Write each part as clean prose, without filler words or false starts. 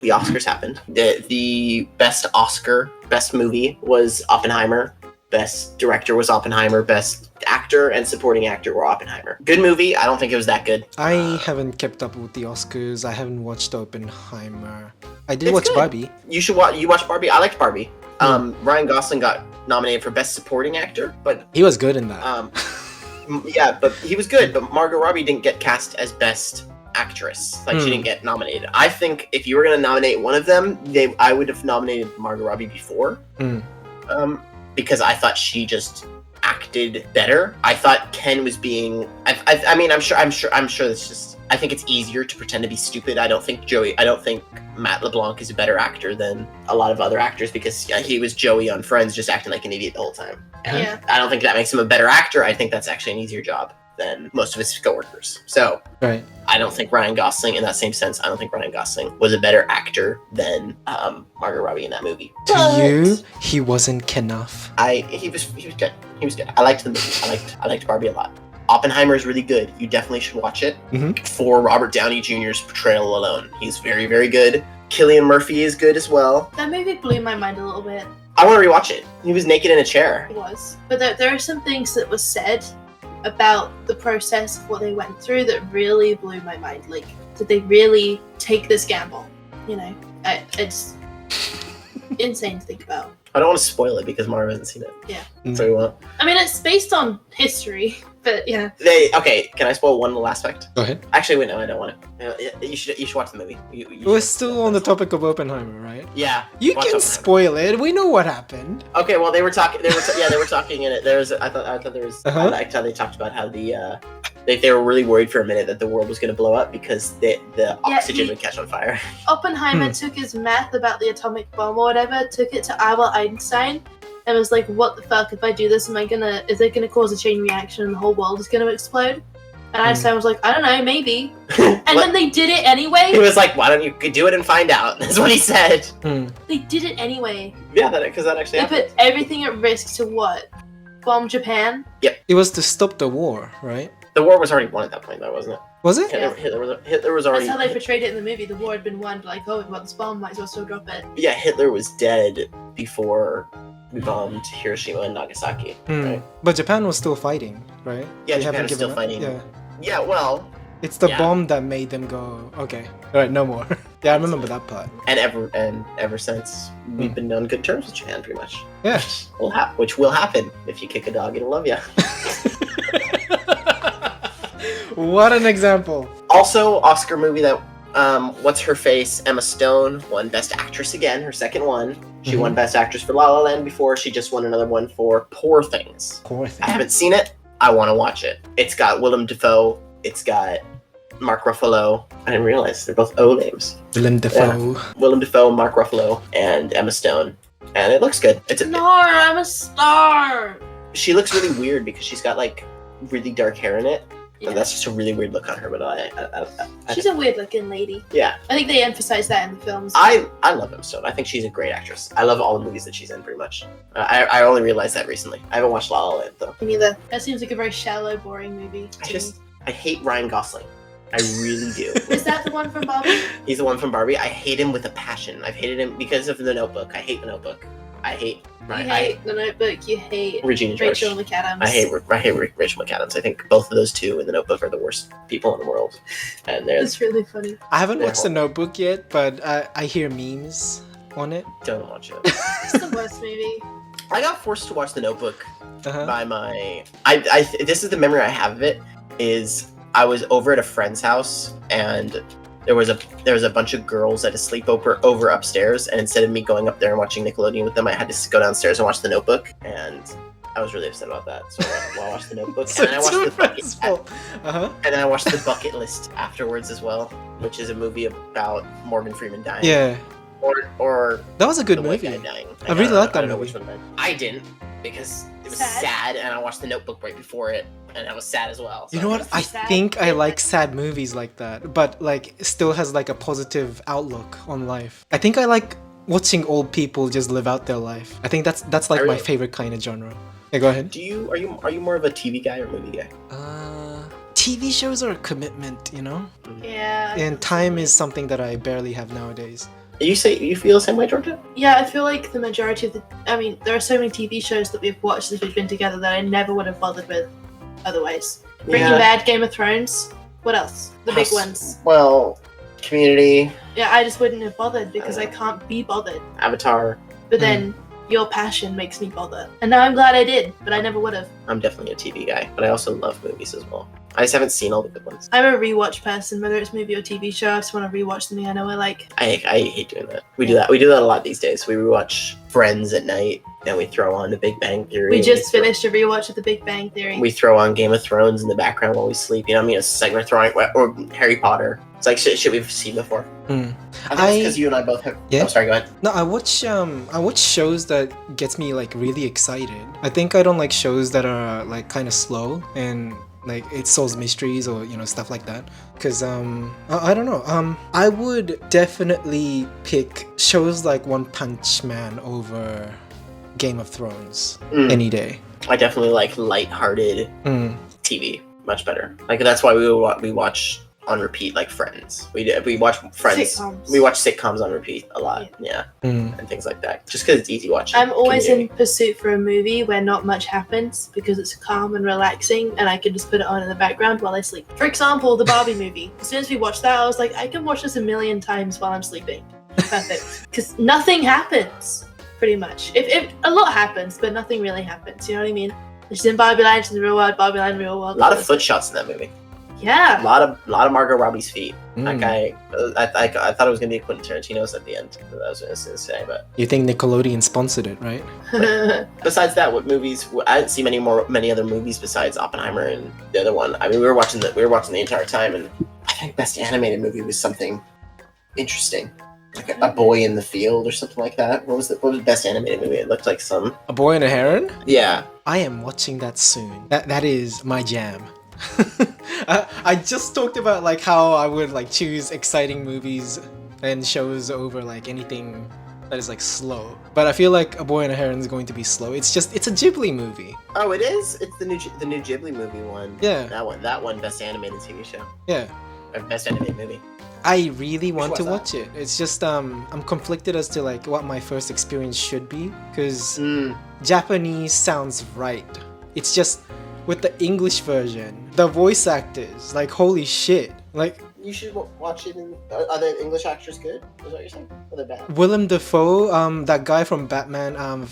the Oscars happened. The best movie was Oppenheimer. Best director was Oppenheimer. Best actor and supporting actor were Oppenheimer. Good movie. I don't think it was that good. I haven't kept up with the Oscars. I haven't watched Oppenheimer. I did It's watch good. Barbie. You should watch. You watched Barbie. I liked Barbie. Ryan Gosling got nominated for best supporting actor, but He was good in that. yeah, but he was good. But Margot Robbie didn't get cast as best actress. Like she didn't get nominated. I think if you were gonna nominate one of them, I would have nominated Margot Robbie before. Because I thought she just acted better. I thought Ken was being. I mean, I'm sure. It's just. I think it's easier to pretend to be stupid. I don't think Matt LeBlanc is a better actor than a lot of other actors because he was Joey on Friends, just acting like an idiot the whole time. Yeah. I don't think that makes him a better actor. I think that's actually an easier job than most of his coworkers. So Right. I don't think Ryan Gosling, in that same sense, I don't think Ryan Gosling was a better actor than Margot Robbie in that movie. To you, he wasn't enough. He was good. He was good. I liked the movie. I liked Barbie a lot. Oppenheimer is really good. You definitely should watch it for Robert Downey Jr.'s portrayal alone. He's very, very good. Cillian Murphy is good as well. That movie blew my mind a little bit. I want to rewatch it. He was naked in a chair. It was. But there are some things that was said about the process of what they went through that really blew my mind. Like, did they really take this gamble? You know, it's insane to think about. I don't want to spoil it because Mara hasn't seen it. Yeah. So we won't. I mean, it's based on history, but yeah. Okay, can I spoil one little aspect? Go ahead. Actually, wait, no, I don't want to. You should watch the movie. We're still on the topic of Oppenheimer, right? Yeah. You watch can Oppenheimer. spoil it. We know what happened. Okay, well, they were talking. They were talking in it. I thought there was. I liked how they talked about how they were really worried for a minute that the world was going to blow up because the oxygen would catch on fire. Oppenheimer took his math about the atomic bomb or whatever, took it to Albert Einstein, and was like, "What the fuck? If I do this, is it gonna cause a chain reaction and the whole world is gonna explode?" And Einstein was like, "I don't know, maybe." And then they did it anyway. He was like, "Why don't you do it and find out?" That's what he said. They did it anyway. Yeah, because that actually They happened. put everything at risk to what? Bomb Japan? It was to stop the war, right? The war was already won at that point, though, wasn't it? Was it? Yeah. Hitler was already. That's how they portrayed it in the movie. The war had been won, but like, oh, we've got this bomb, might as well still drop it. Yeah, Hitler was dead before we bombed Hiroshima and Nagasaki. Right? But Japan was still fighting, right? Yeah, They Japan haven't was still given up? fighting. Yeah. Yeah, well, It's the Yeah. bomb that made them go, okay. Alright, no more. Yeah, I remember that part. and ever since we've been on good terms with Japan, pretty much. Yeah. Which will happen if you kick a dog, it'll love you. What an example. Also, Oscar movie that what's her face? Emma Stone won Best Actress again, her second one. She won Best Actress for La La Land before. She just won another one for Poor Things. Poor I thing. haven't seen it. I want to watch it. It's got Willem Dafoe. It's got Mark Ruffalo. I didn't realize they're both O names. Willem Dafoe. Willem Dafoe, Mark Ruffalo, and Emma Stone. And it looks good. No, I'm a star! She looks really weird because she's got like really dark hair in it. Yeah. And that's just a really weird look on her. But She's a weird looking lady. yeah, I think they emphasize that in the films. I love Emma Stone. I think she's a great actress. I love all the movies that she's in, pretty much. I only realized that recently. I haven't watched La La Land though. Me neither. That seems like a very shallow, boring movie. to me. I hate Ryan Gosling. I really do. Is that the one from Barbie? He's the one from Barbie. I hate him with a passion. I've hated him because of The Notebook. I hate The Notebook. I hate You hate The Notebook. You hate Regina George. Rachel McAdams. I hate Rachel McAdams. I think both of those two in The Notebook are the worst people in the world. And It's really funny. I haven't Yeah. watched the Notebook yet, but I hear memes on it. don't watch it. It's the worst movie. I got forced to watch The Notebook Uh-huh. by my. This is the memory I have of it. Is I was over at a friend's house and there was a bunch of girls at a sleepover over upstairs, and instead of me going up there and watching Nickelodeon with them, I had to go downstairs and watch The Notebook, and I was really upset about that. So I watched The Notebook, So and then I watched it's stressful. Uh-huh. and then I watched The Bucket List afterwards as well, which is a movie about Morgan Freeman dying. Yeah. Or That was a good the white movie. guy dying. I really liked I that don't know movie. which one. I didn't because it was Sad? sad, and I watched The Notebook right before it, and I was sad as well. You so- know what? I Sad. think I like sad movies like that, but like still has like a positive outlook on life. I think I like watching old people just live out their life. I think that's like I my really- favorite kind of genre. Yeah, go ahead. Are you more of a TV guy or movie guy? TV shows are a commitment, you know? Yeah. And time is something that I barely have nowadays. You feel the same way, Georgia? Yeah, I feel like the majority of there are so many TV shows that we've watched since we've been together that I never would have bothered with otherwise. Breaking Bad, Game of Thrones. What else? The big ones. Well, Community. Yeah, I just wouldn't have bothered because I can't be bothered. Avatar. But then your passion makes me bother. And now I'm glad I did, but I never would have. I'm definitely a TV guy, but I also love movies as well. I just haven't seen all the good ones. I'm a rewatch person, whether it's movie or TV show. I just want to rewatch something I know I like. I hate doing that. We do that. We do that a lot these days. We rewatch Friends at night, then we throw on The Big Bang Theory. We just finished a rewatch of The Big Bang Theory. We throw on Game of Thrones in the background while we sleep. You know what I mean? It's like we're throwing, or Harry Potter. It's like shit we've seen before. I think it's because you and I both have. Yeah. Oh, sorry. Go ahead. No, I watch shows that gets me like really excited. I think I don't like shows that are like kind of slow and like it solves mysteries or stuff like that. Because I don't know. I would definitely pick shows like One Punch Man over Game of Thrones any day. I definitely like lighthearted TV much better. Like that's why we watch on repeat, like Friends. We watch Friends. Sitcoms. We watch sitcoms on repeat a lot, and things like that. Just because it's easy watching. I'm always in pursuit for a movie where not much happens because it's calm and relaxing, and I can just put it on in the background while I sleep. For example, the Barbie movie. As soon as we watched that, I was like, I can watch this 1,000,000 times while I'm sleeping. Perfect. Because nothing happens, pretty much. If a lot happens, but nothing really happens. You know what I mean? It's in Barbie Land, it's in the real world. Barbie Land, real world. A lot of foot shots in that movie. Yeah. A lot of Margot Robbie's feet. That guy, I thought it was gonna be Quentin Tarantino's at the end. That was what I was gonna say, but you think Nickelodeon sponsored it, right? Besides that, what movies? I didn't see many other movies besides Oppenheimer and the other one. I mean, we were watching the entire time, and I think best animated movie was something interesting, like a Boy in the Field or something like that. What was the best animated movie? It looked like some A Boy and a Heron. Yeah. I am watching that soon. That is my jam. I just talked about like how I would like choose exciting movies and shows over like anything that is like slow. But I feel like A Boy and a Heron is going to be slow. It's a Ghibli movie. Oh, it is. It's the new Ghibli movie one. Yeah. That one best animated TV show. Yeah. Or best animated movie. I really want to watch it. It's just I'm conflicted as to like what my first experience should be because Japanese sounds right. It's just with the English version, the voice actors, like holy shit, like you should watch it. Are the English actors good? Is what you're saying? Or they're bad? Willem Dafoe, that guy from Batman,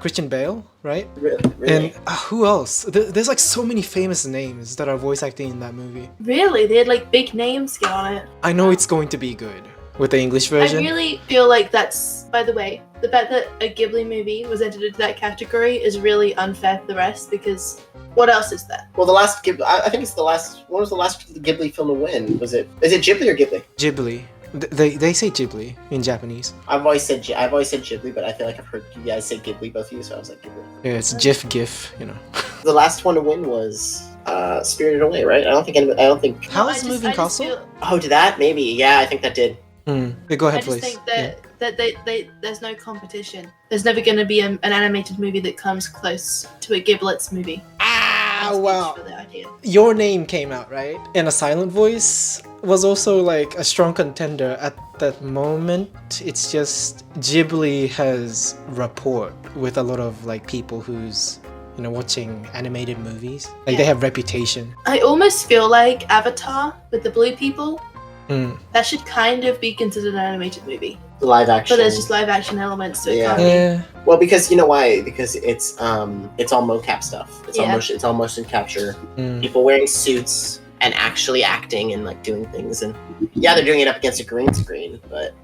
Christian Bale, right? Really? And who else? There's like so many famous names that are voice acting in that movie. Really? They had like big names get on it. I know it's going to be good with the English version. I really feel like that's, by the way, the fact that a Ghibli movie was entered into that category is really unfair for the rest because what else is there? Well, I think it's the last. When was the last Ghibli film to win? Is it Ghibli or Ghibli? Ghibli. They say Ghibli in Japanese. I've always said Ghibli, but I feel like I've heard you guys say Ghibli, both of you, so I was like Ghibli. Yeah, it's GIF, The last one to win was Spirited Away, right? I don't think. How is Moving Castle? Oh, did that? Maybe. Yeah, I think that did. Yeah, go ahead, please. I just think that there's no competition. There's never going to be an animated movie that comes close to a Ghibli's movie. Wow. Your Name came out, right? And A Silent Voice was also like a strong contender at that moment. It's just Ghibli has rapport with a lot of like people who's watching animated movies. Like they have reputation. I almost feel like Avatar with the blue people. That should kind of be considered an animated movie. Live action. But there's just live action elements to it. Yeah. Well, because you know why? Because it's all mocap stuff. It's all motion capture. People wearing suits and actually acting and like doing things, and yeah, they're doing it up against a green screen, but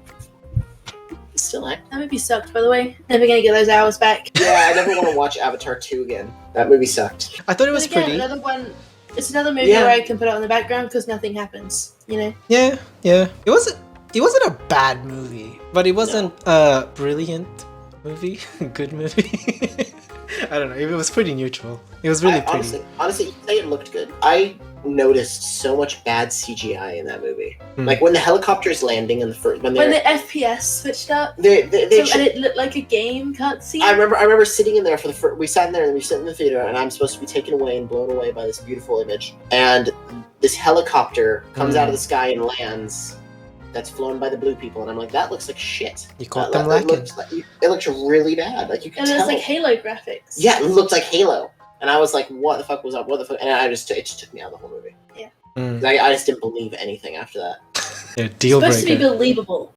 it's still acting. That movie sucked, by the way. Never gonna get those hours back. Yeah, I never want to watch Avatar 2 again. That movie sucked. I thought it was pretty. Another one. It's another movie where I can put it on the background because nothing happens. Yeah. It wasn't a bad movie, but it wasn't a brilliant movie. Good movie. I don't know. It was pretty neutral. It was really pretty. Honestly, you say it looked good. I noticed so much bad CGI in that movie. Like when the helicopter's landing in the first when the FPS switched up. And it looked like a game cutscene. I remember sitting in there for the first. We sat in there and we sat in the theater, and I'm supposed to be taken away and blown away by this beautiful image. And this helicopter comes out of the sky and lands. that's flown by the blue people, and I'm like, that looks like shit. You caught them lacking. It looks really bad. Like you can And tell. it's like Halo graphics. Yeah, it looked like Halo, and I was like, what the fuck was up? What the fuck? And it just took me out of the whole movie. Mm. I just didn't believe anything after that. Yeah, deal It's supposed to be breaker. believable.